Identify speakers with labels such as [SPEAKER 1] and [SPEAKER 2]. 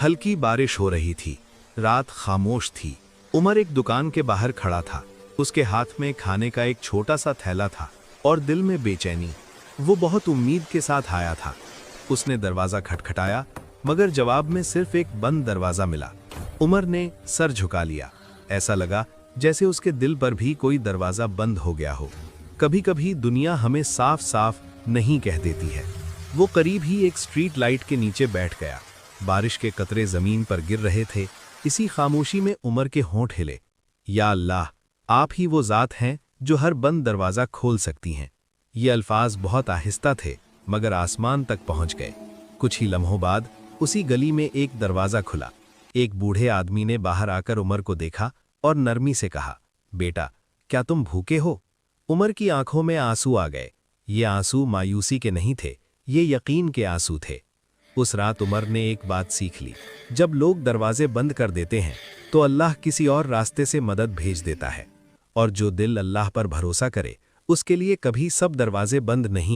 [SPEAKER 1] हल्की बारिश हो रही थी। रात खामोश थी। उमर एक दुकान के बाहर खड़ा था। उसके हाथ में खाने का एक छोटा सा थैला था और दिल में बेचैनी। वो बहुत उम्मीद के साथ आया था। उसने दरवाजा खटखटाया, मगर जवाब में सिर्फ एक बंद दरवाजा मिला। उमर ने सर झुका लिया। ऐसा लगा जैसे उसके दिल पर भी कोई दरवाजा बंद हो गया हो। कभी कभी दुनिया हमें साफ साफ नहीं कह देती है। वो करीब ही एक स्ट्रीट लाइट के नीचे बैठ गया। बारिश के कतरे जमीन पर गिर रहे थे। इसी खामोशी में उमर के होंठ हिले। या अल्लाह, आप ही वो ज़ात हैं जो हर बंद दरवाज़ा खोल सकती हैं। ये अल्फाज बहुत आहिस्ता थे, मगर आसमान तक पहुंच गए। कुछ ही लम्हों बाद उसी गली में एक दरवाज़ा खुला। एक बूढ़े आदमी ने बाहर आकर उमर को देखा और नरमी से कहा, बेटा, क्या तुम भूखे हो? उमर की आंखों में आंसू आ गए। ये आंसू मायूसी के नहीं थे, ये यकीन के आंसू थे। उस रात उमर ने एक बात सीख ली, जब लोग दरवाजे बंद कर देते हैं तो अल्लाह किसी और रास्ते से मदद भेज देता है। और जो दिल अल्लाह पर भरोसा करे, उसके लिए कभी सब दरवाजे बंद नहीं